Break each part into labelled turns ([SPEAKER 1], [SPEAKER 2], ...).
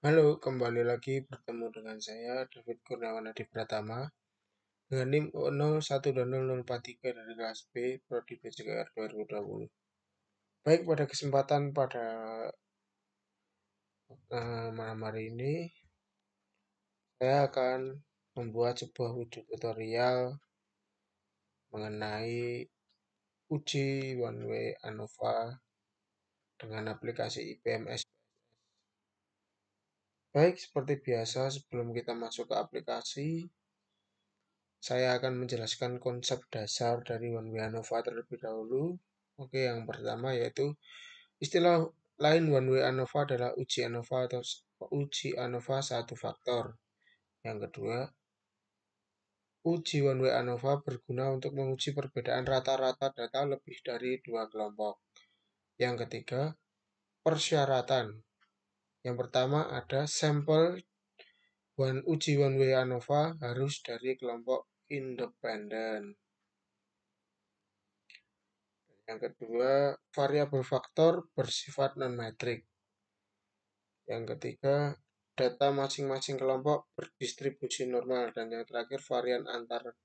[SPEAKER 1] Halo, kembali lagi bertemu dengan saya, David Kurniawan Adi Pratama, dengan NIM 012043 dari kelas B, Prodi BCKR 2020. Baik, pada kesempatan pada malam hari ini, saya akan membuat sebuah video tutorial mengenai uji one way ANOVA dengan aplikasi IPMS. Baik, seperti biasa, sebelum kita masuk ke aplikasi, saya akan menjelaskan konsep dasar dari one way ANOVA terlebih dahulu. Oke, yang pertama yaitu istilah lain one way ANOVA adalah uji ANOVA atau uji ANOVA satu faktor. Yang kedua, uji one way ANOVA berguna untuk menguji perbedaan rata-rata data lebih dari dua kelompok. Yang ketiga, persyaratan. Yang pertama ada sampel uji one way ANOVA harus dari kelompok independen. Yang kedua, variabel faktor bersifat non-metrik. Yang ketiga, data masing-masing kelompok berdistribusi normal. Dan yang terakhir, varian antar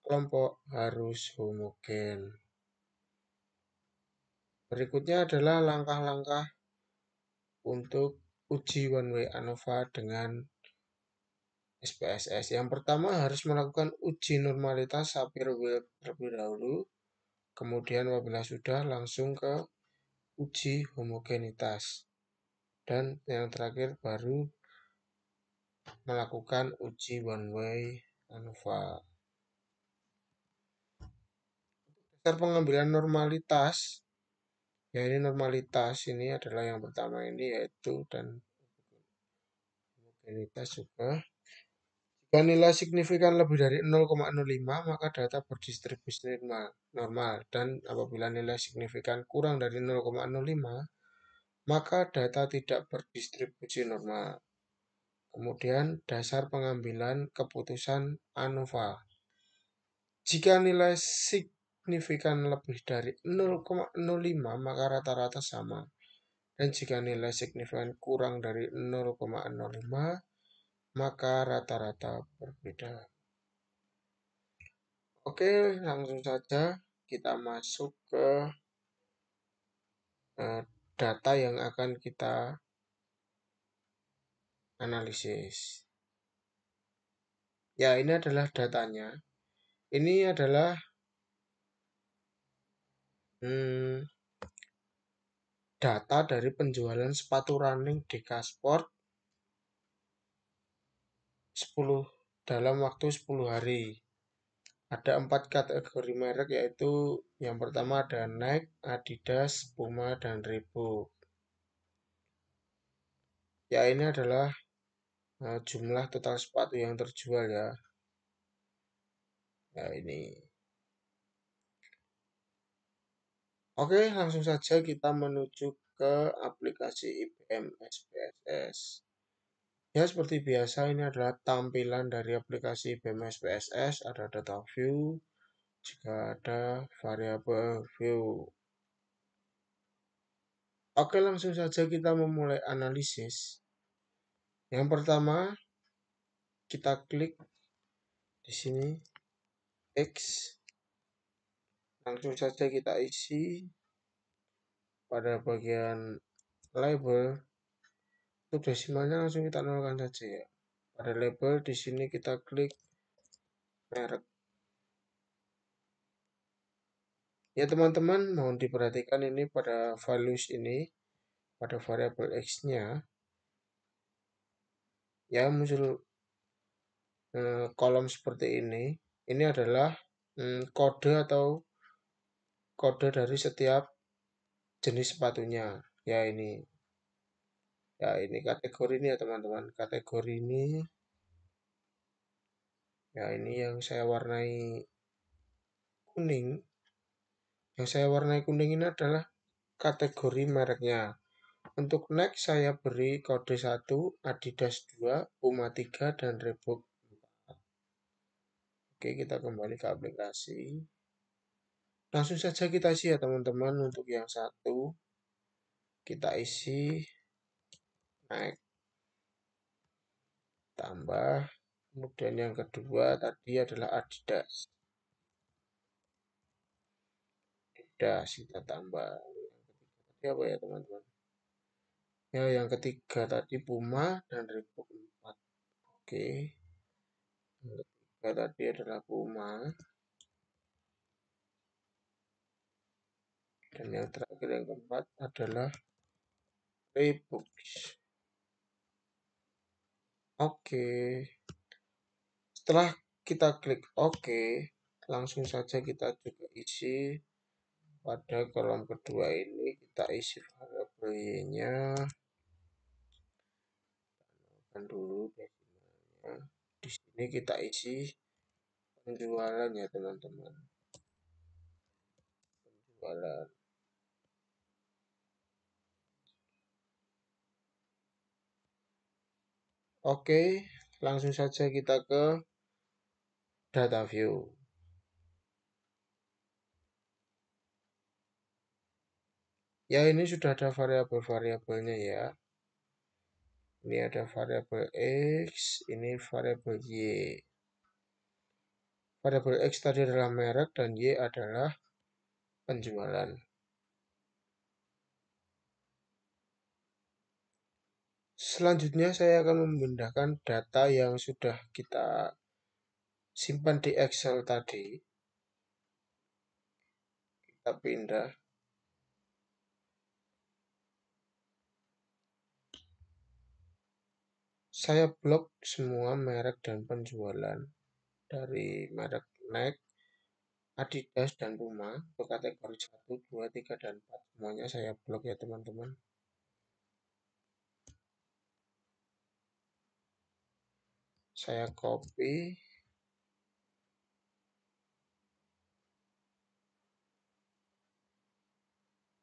[SPEAKER 1] kelompok harus homogen. Berikutnya adalah langkah-langkah untuk uji one way ANOVA dengan SPSS. Yang pertama harus melakukan uji normalitas Sapir-Whorf terlebih dahulu. Kemudian apabila sudah langsung ke uji homogenitas. Dan yang terakhir baru melakukan uji one way ANOVA. Dasar pengambilan normalitas, ya ini normalitas ini adalah yang pertama ini yaitu dan homogenitas juga. Jika nilai signifikan lebih dari 0,05 maka data berdistribusi normal dan apabila nilai signifikan kurang dari 0,05 maka data tidak berdistribusi normal. Kemudian dasar pengambilan keputusan ANOVA. Jika nilai signifikan lebih dari 0,05 maka rata-rata sama. Dan jika nilai signifikan kurang dari 0,05 maka rata-rata berbeda. Oke, langsung saja kita masuk ke data yang akan kita analisis. Ya, ini adalah datanya. Ini adalah data dari penjualan sepatu running Dekasport 10 dalam waktu 10 hari. Ada 4 kategori merek yaitu yang pertama ada Nike, Adidas, Puma, dan Reebok. Ya ini adalah jumlah total sepatu yang terjual ya. Ya ini. Oke, langsung saja kita menuju ke aplikasi IPM SPSS. Ya seperti biasa ini adalah tampilan dari aplikasi IPM SPSS. Ada data view, juga ada variable view. Oke, langsung saja kita memulai analisis. Yang pertama, kita klik di sini X. Langsung saja kita isi pada bagian label. Untuk desimalnya langsung kita nolkan saja ya. Pada label di sini kita klik merek. Ya teman-teman, mohon diperhatikan ini pada values ini, pada variabel X-nya. Ya muncul kolom seperti ini. Ini adalah kode atau kode dari setiap jenis sepatunya. Ya ini. Ya ini kategori ini ya teman-teman. Kategori ini. Ya ini yang saya warnai kuning. Yang saya warnai kuning ini adalah kategori mereknya. Untuk next saya beri kode 1, Adidas 2, Puma 3, dan Reebok 4. Oke, kita kembali ke aplikasi. Langsung saja kita isi ya teman-teman. Untuk yang 1, kita isi Nike. tambah. Kemudian yang kedua tadi adalah Adidas. Adidas kita tambah. Tadi apa ya teman-teman? Ya, yang ketiga tadi Puma dan Reebok 4. Oke. Yang ketiga tadi adalah Puma. Dan yang terakhir yang keempat adalah Reebok. Oke. Setelah kita klik OK, langsung saja kita juga isi pada kolom kedua ini. Kita isi variabel Y-nya. Kan dulu desimalnya. Di sini kita isi penjualan ya teman-teman. Penjualan. Oke, langsung saja kita ke data view. Ya, ini sudah ada variabel-variabelnya ya. Ini ada variabel X, ini variabel Y. Variabel X tadi adalah merek dan Y adalah penjualan. Selanjutnya saya akan memindahkan data yang sudah kita simpan di Excel tadi. Kita pindah. Saya blok semua merek dan penjualan dari merek Nike, Adidas, dan Puma untuk kategori 1, 2, 3, dan 4. Semuanya saya blok ya teman-teman. Saya copy.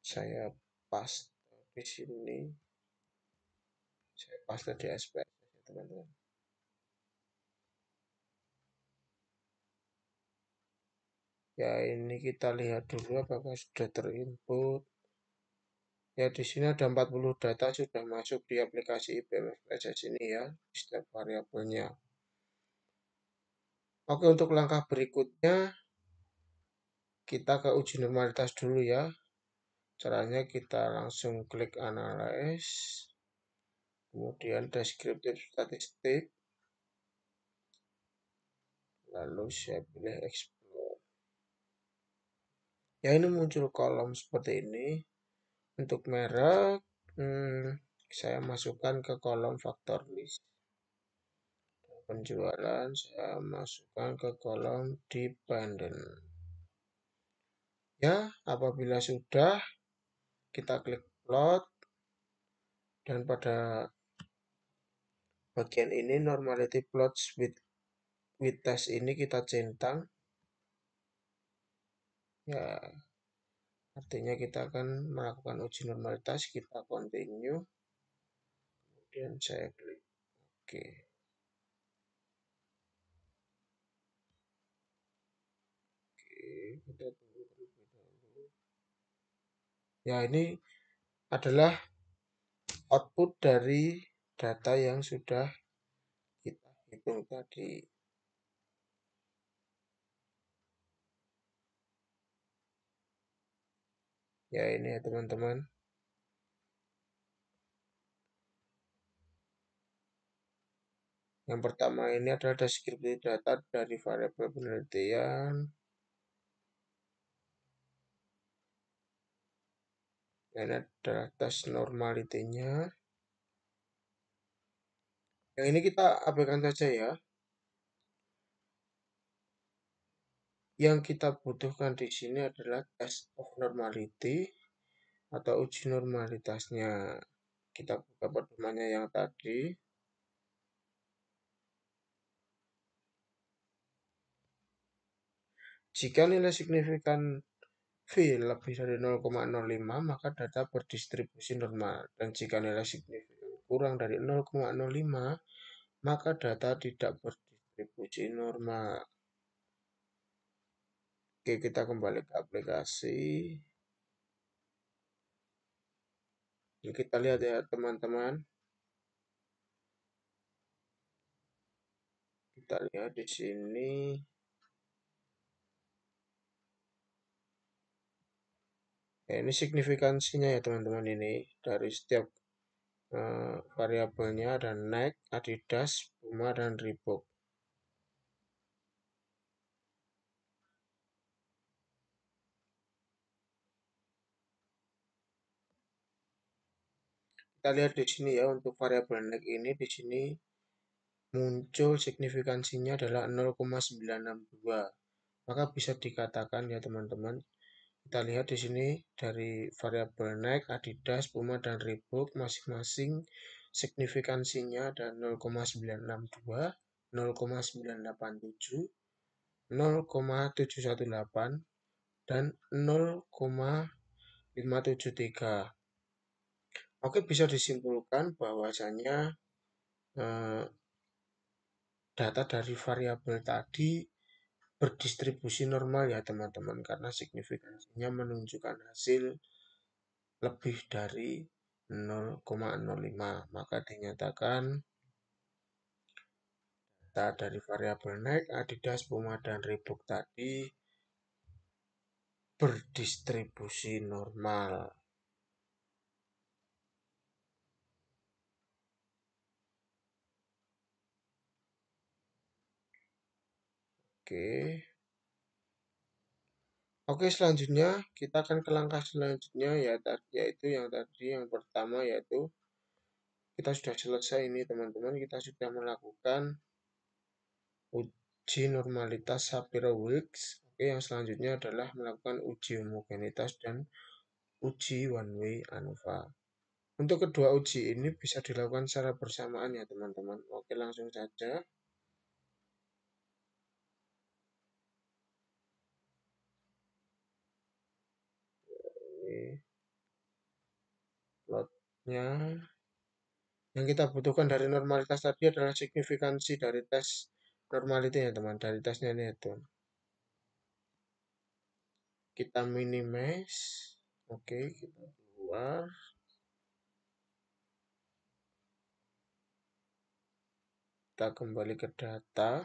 [SPEAKER 1] Saya paste di sini. Saya paste di SPSS ya teman-teman. Ya, ini kita lihat dulu apakah sudah terinput. Ya, di sini ada 40 data sudah masuk di aplikasi IBM SPSS ini ya, di setiap variabelnya. Oke, untuk langkah berikutnya kita ke uji normalitas dulu ya. Caranya kita langsung klik analyze, kemudian descriptive statistik, lalu saya pilih explore. Ya, ini muncul kolom seperti ini. Untuk merek, saya masukkan ke kolom faktor list. Penjualan saya masukkan ke kolom dependent. Ya, apabila sudah, kita klik plot. Dan pada bagian ini normality plots with test ini kita centang. Ya, artinya kita akan melakukan uji normalitas. Kita continue. Kemudian saya klik OK. Kita tunggu terlebih dahulu. Ya, ini adalah output dari data yang sudah kita hitung tadi. Ya, ini ya teman-teman. Yang pertama ini adalah deskripsi data dari variabel penelitian. Ini adalah tes normality-nya. Yang ini kita abaikan saja ya. Yang kita butuhkan di sini adalah test of normality atau uji normalitasnya. Kita buka pedomannya yang tadi. Jika nilai signifikan V lebih dari 0,05, maka data berdistribusi normal. Dan jika nilai signifikan kurang dari 0,05, maka data tidak berdistribusi normal. Oke, kita kembali ke aplikasi. Yuk kita lihat ya teman-teman. Kita lihat di sini. Ya, ini signifikansinya ya teman-teman, ini dari setiap variabelnya ada Nike, Adidas, Puma, dan Reebok. Kita lihat di sini ya, untuk variabel Nike ini di sini muncul signifikansinya adalah 0,962. Maka bisa dikatakan ya teman-teman, kita lihat di sini dari variabel Nike, Adidas, Puma, dan Reebok masing-masing signifikansinya ada 0,962, 0,987, 0,718, dan 0,573. Oke, bisa disimpulkan bahwasanya eh, data dari variabel tadi berdistribusi normal ya teman-teman, karena signifikansinya menunjukkan hasil lebih dari 0,05, maka dinyatakan data dari variabel Nike, Adidas, Puma, dan Reebok tadi berdistribusi normal. Oke. Oke, selanjutnya kita akan ke langkah selanjutnya ya, yaitu yang tadi yang pertama, yaitu kita sudah selesai ini teman-teman, kita sudah melakukan uji normalitas Shapiro-Wilks. Oke, yang selanjutnya adalah melakukan uji homogenitas dan uji one way ANOVA. Untuk kedua uji ini bisa dilakukan secara bersamaan ya teman-teman. Oke, langsung saja. Ini plotnya. Yang kita butuhkan dari normalitas tadi adalah signifikansi dari tes normality ya teman, dari tesnya ini ya teman. Kita minimize. Oke, kita keluar. Kita kembali ke data.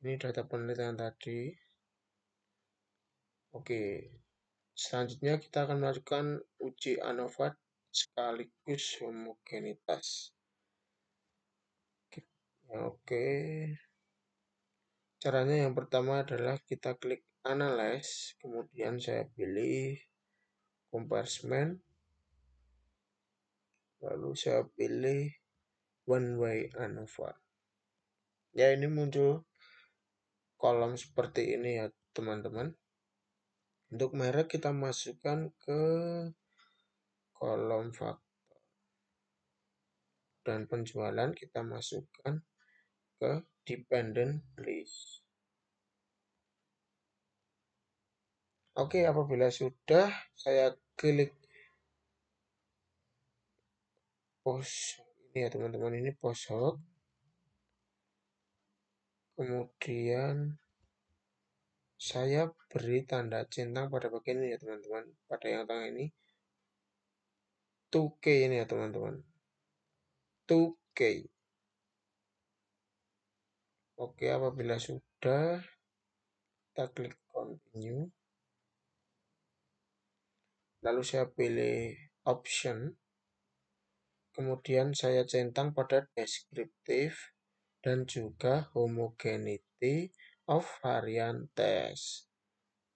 [SPEAKER 1] Ini data penelitian tadi. Oke, selanjutnya kita akan melakukan uji ANOVA sekaligus homogenitas. Oke, caranya yang pertama adalah kita klik Analyze, kemudian saya pilih Comparison, lalu saya pilih One Way ANOVA. Ya, ini muncul kolom seperti ini ya teman-teman. Untuk merek kita masukkan ke kolom faktor, dan penjualan kita masukkan ke dependent list. Oke, apabila sudah, saya klik post ini ya teman-teman, ini post hook. Kemudian saya beri tanda centang pada bagian ini ya teman-teman, pada yang tengah ini 2K ini ya teman-teman, 2K. Oke, apabila sudah, kita klik continue, lalu saya pilih option, kemudian saya centang pada descriptive dan juga homogeneity of variant test.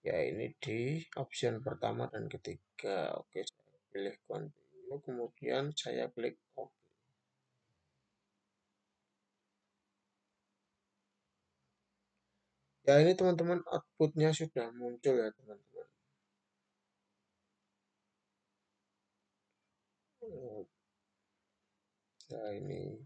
[SPEAKER 1] Ya, ini di option pertama dan ketiga. Oke, saya pilih continue, kemudian saya klik OK. Ya, ini teman-teman outputnya sudah muncul ya teman-teman. Nah, ini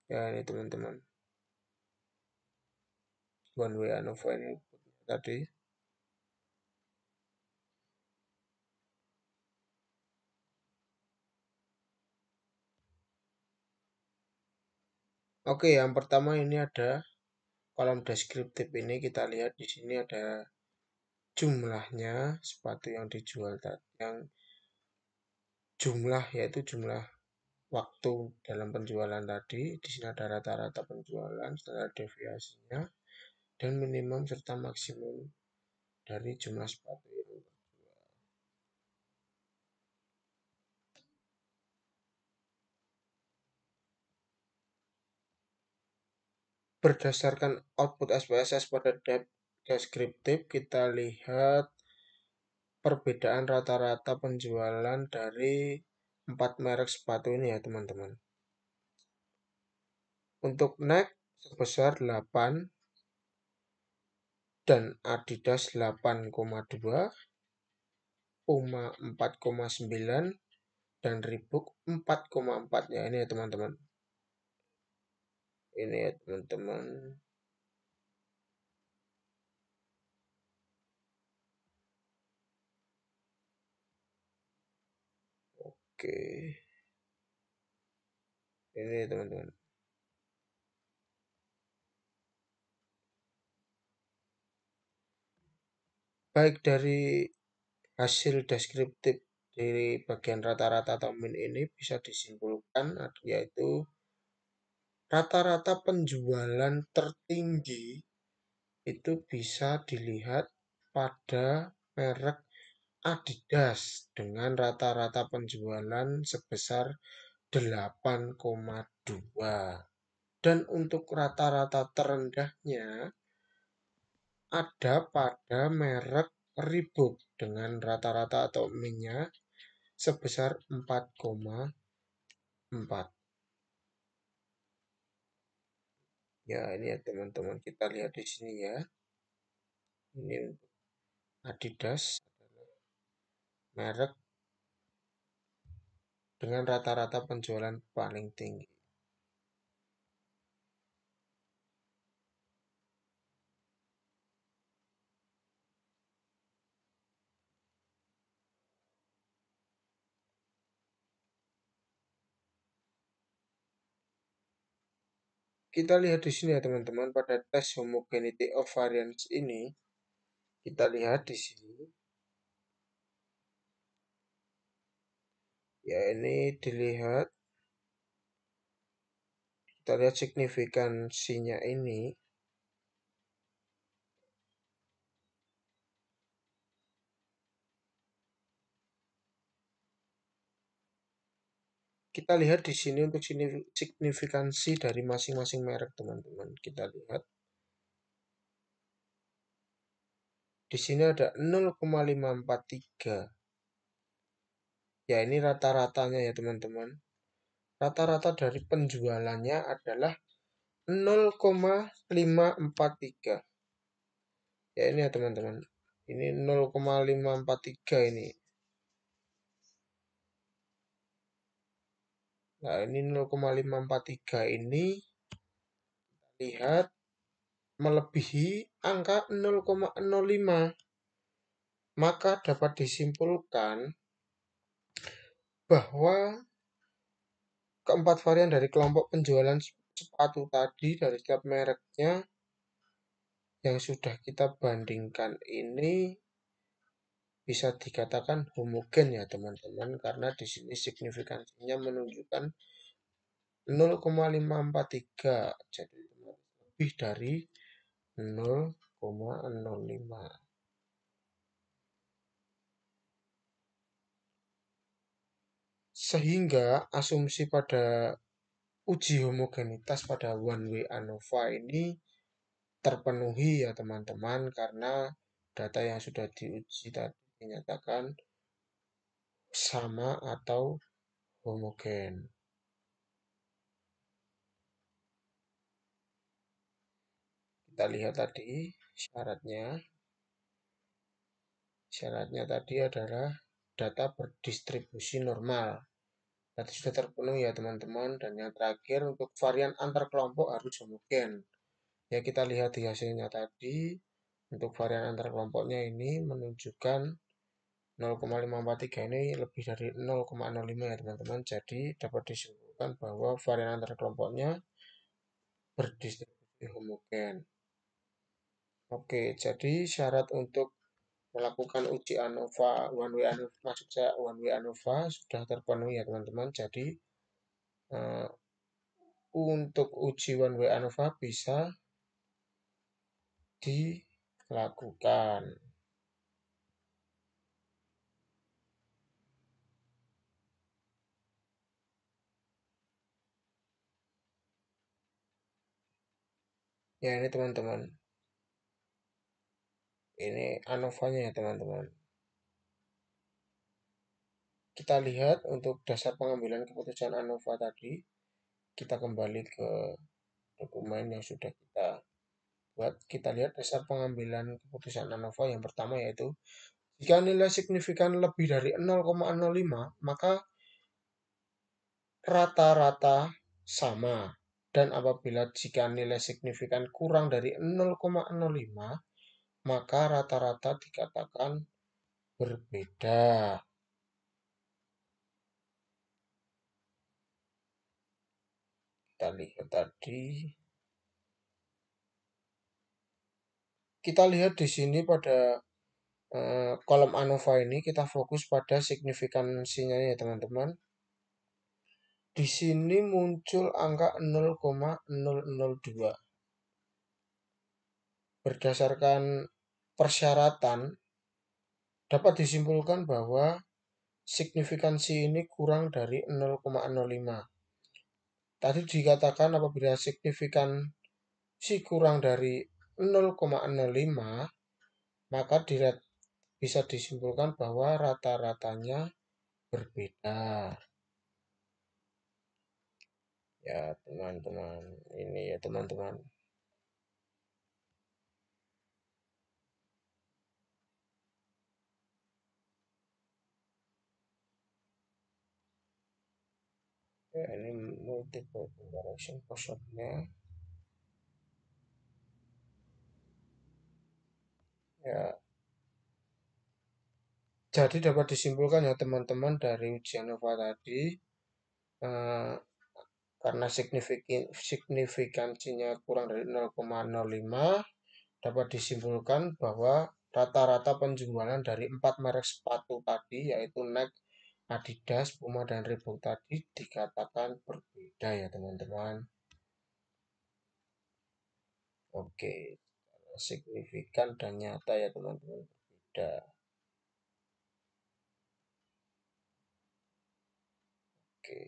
[SPEAKER 1] ya, ini teman-teman, one way ANOVA ini tadi. Oke, yang pertama ini ada kolom deskriptif ini kita lihat di sini ada jumlahnya sepatu yang dijual tadi, yang jumlah yaitu jumlah waktu dalam penjualan tadi. Di sini ada rata-rata penjualan, standar deviasinya, dan minimum serta maksimum dari jumlah sepatu itu. Berdasarkan output SPSS pada deskriptif, kita lihat perbedaan rata-rata penjualan dari 4 merek sepatu ini ya teman-teman. Untuk Nike sebesar 8 dan Adidas 8,2, Puma 4,9, dan Reebok 4,4 ya ini ya teman-teman. Ini ya teman-teman. Oke. Ini ya teman-teman. Baik dari hasil deskriptif dari bagian rata-rata atau min ini bisa disimpulkan yaitu rata-rata penjualan tertinggi itu bisa dilihat pada merek Adidas dengan rata-rata penjualan sebesar 8,2. Dan untuk rata-rata terendahnya ada pada merek Reebok dengan rata-rata atau minnya sebesar 4,4. Ya, ini ya teman-teman, kita lihat di sini ya. Ini untuk Adidas merek dengan rata-rata penjualan paling tinggi. Kita lihat di sini ya teman-teman, pada tes homogeneity of variance ini, kita lihat di sini, ya ini dilihat, kita lihat signifikansinya ini, kita lihat di sini untuk signifikansi dari masing-masing merek teman-teman. Kita lihat di sini ada 0,543. Ya ini rata-ratanya ya teman-teman. Rata-rata dari penjualannya adalah 0,543. Ya ini ya teman-teman. Ini 0,543 ini. Nah ini 0,543 ini lihat melebihi angka 0,05. Maka dapat disimpulkan bahwa keempat varian dari kelompok penjualan sepatu tadi dari setiap mereknya yang sudah kita bandingkan ini bisa dikatakan homogen ya teman-teman, karena di sini signifikansinya menunjukkan 0,543, jadi lebih dari 0,05. Sehingga asumsi pada uji homogenitas pada one way ANOVA ini terpenuhi ya teman-teman, karena data yang sudah diuji tadi dinyatakan sama atau homogen. Kita lihat tadi syaratnya. Syaratnya tadi adalah data berdistribusi normal. Tadi sudah terpenuhi ya teman-teman. Dan yang terakhir untuk varian antar kelompok harus homogen. Ya kita lihat di hasilnya tadi. Untuk varian antar kelompoknya ini menunjukkan 0,543 ini lebih dari 0,05 ya teman-teman. Jadi dapat disimpulkan bahwa varian antar kelompoknya berdistribusi homogen. Oke, jadi syarat untuk melakukan uji ANOVA one way ANOVA, maksud saya one way ANOVA sudah terpenuhi ya teman-teman. Jadi eh, untuk uji one way ANOVA bisa dilakukan. Ya ini teman-teman, ini ANOVA-nya ya teman-teman. Kita lihat untuk dasar pengambilan keputusan ANOVA tadi, kita kembali ke dokumen yang sudah kita buat. Kita lihat dasar pengambilan keputusan ANOVA yang pertama yaitu jika nilai signifikan lebih dari 0,05 maka rata-rata sama. Dan apabila jika nilai signifikan kurang dari 0,05 maka rata-rata dikatakan berbeda. Kita lihat tadi. Kita lihat di sini pada kolom ANOVA ini kita fokus pada signifikansinya ya teman-teman. Di sini muncul angka 0,002. Berdasarkan persyaratan dapat disimpulkan bahwa signifikansi ini kurang dari 0,05. Tadi dikatakan apabila signifikansi kurang dari 0,05 maka bisa disimpulkan bahwa rata-ratanya berbeda. Ya, teman-teman. Ini ya, teman-teman. Ya, ini multiple comparison positionnya. Ya, jadi dapat disimpulkan ya teman-teman dari ujian ANOVA tadi, eh, karena signifikansinya kurang dari 0,05, dapat disimpulkan bahwa rata-rata penjualan dari 4 merek sepatu tadi, yaitu Nike, Adidas, Puma, dan Reebok tadi dikatakan berbeda ya teman-teman. Oke, signifikan dan nyata ya teman-teman berbeda. Oke.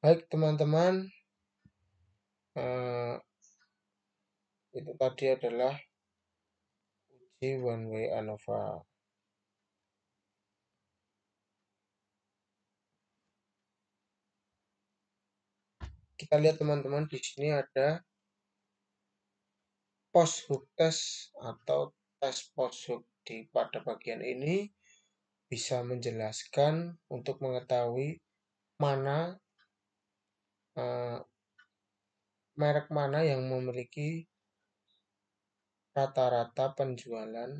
[SPEAKER 1] Baik teman-teman, eh, itu tadi adalah uji one way ANOVA. Kita lihat teman-teman di sini ada post hook test atau tes post hook. Pada bagian ini bisa menjelaskan untuk mengetahui mana eh, merek mana yang memiliki rata-rata penjualan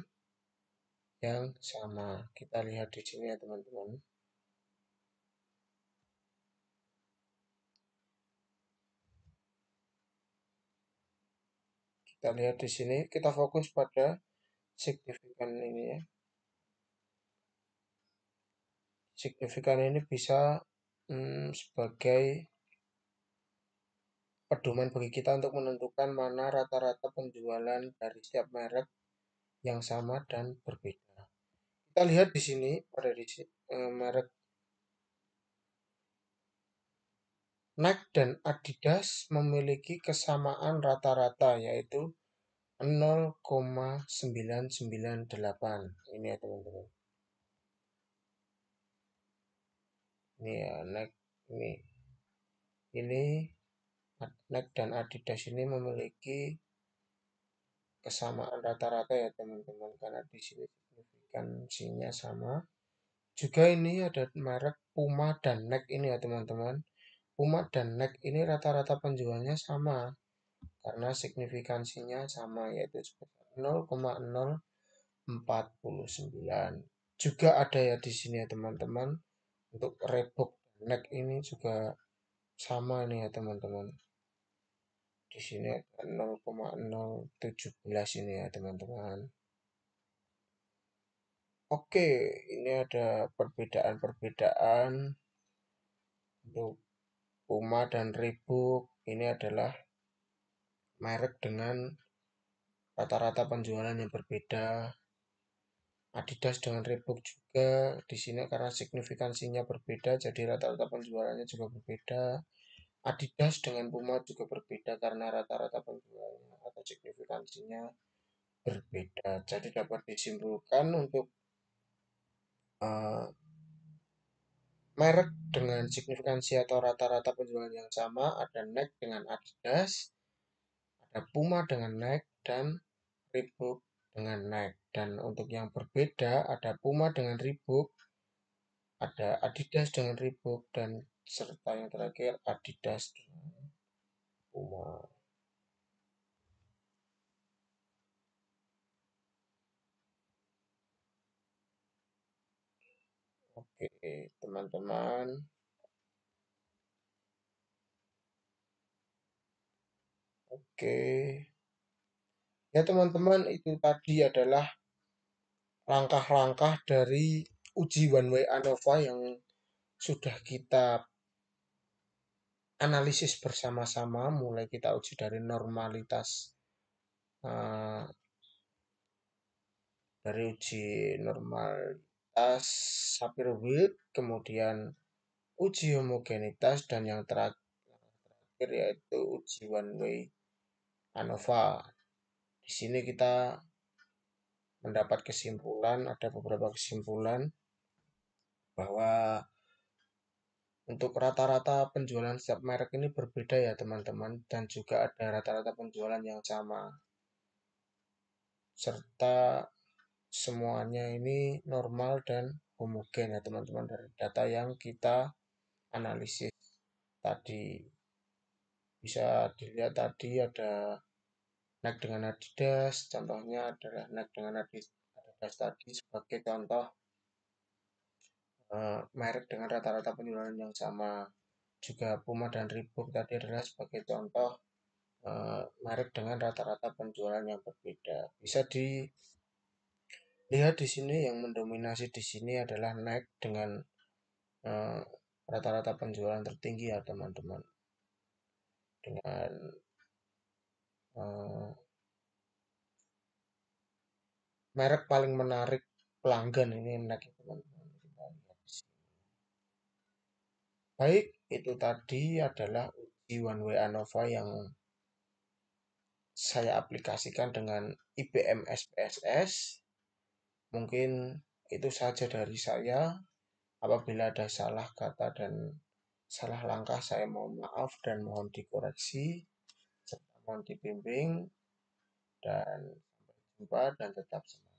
[SPEAKER 1] yang sama. Kita lihat di sini ya teman-teman. Kita lihat di sini, kita fokus pada signifikan ini ya. Signifikan ini bisa sebagai pedoman bagi kita untuk menentukan mana rata-rata penjualan dari setiap merek yang sama dan berbeda. Kita lihat di sini pada merek Nike dan Adidas memiliki kesamaan rata-rata yaitu 0,998. Ini ya teman-teman. Ini ya Nike ini Nike dan Adidas ini memiliki kesamaan rata-rata ya teman-teman karena di sini signifikansinya sama. Juga ini ada merek Puma dan Nike ini ya teman-teman. Puma dan Nike ini rata-rata penjualnya sama karena signifikansinya sama yaitu sebesar 0,049. Juga ada ya di sini ya teman-teman untuk Reebok neck ini juga sama ini ya teman-teman. Di sini ada 0,017 ini ya teman-teman. Oke, ini ada perbedaan-perbedaan untuk Puma dan Reebok. Ini adalah merek dengan rata-rata penjualan yang berbeda. Adidas dengan Reebok juga di sini karena signifikansinya berbeda, jadi rata-rata penjualannya juga berbeda. Adidas dengan Puma juga berbeda karena rata-rata penjualannya atau signifikansinya berbeda. Jadi dapat disimpulkan untuk uh, merek dengan signifikansi atau rata-rata penjualan yang sama ada Nike dengan Adidas, ada Puma dengan Nike dan Reebok dengan Nike. Dan untuk yang berbeda ada Puma dengan Reebok, ada Adidas dengan Reebok dan serta yang terakhir Adidas dengan Puma. Oke, teman-teman. Oke. Ya, teman-teman, itu tadi adalah langkah-langkah dari uji One Way ANOVA yang sudah kita analisis bersama-sama, mulai kita uji dari normalitas, eh, dari uji normalitas Sapir Wheel, kemudian uji homogenitas, dan yang terakhir yaitu uji One Way ANOVA. Di sini kita mendapat kesimpulan, ada beberapa kesimpulan bahwa untuk rata-rata penjualan setiap merek ini berbeda ya teman-teman, dan juga ada rata-rata penjualan yang sama, serta semuanya ini normal dan homogen ya teman-teman dari data yang kita analisis tadi. Bisa dilihat tadi ada Nike dengan Adidas, contohnya adalah Nike dengan Adidas tadi sebagai contoh merek dengan rata-rata penjualan yang sama. Juga Puma dan Reebok tadi adalah sebagai contoh merek dengan rata-rata penjualan yang berbeda. Bisa dilihat di sini yang mendominasi di sini adalah Nike dengan eh, rata-rata penjualan tertinggi ya teman-teman. Dengan eh, merek paling menarik pelanggan ini Nike ya teman-teman. Kita lihat di sini. Baik, itu tadi adalah uji One Way ANOVA yang saya aplikasikan dengan IBM SPSS. Mungkin itu saja dari saya. Apabila ada salah kata dan salah langkah, saya mohon maaf dan mohon dikoreksi, serta mohon dibimbing, dan sampai jumpa dan tetap semangat.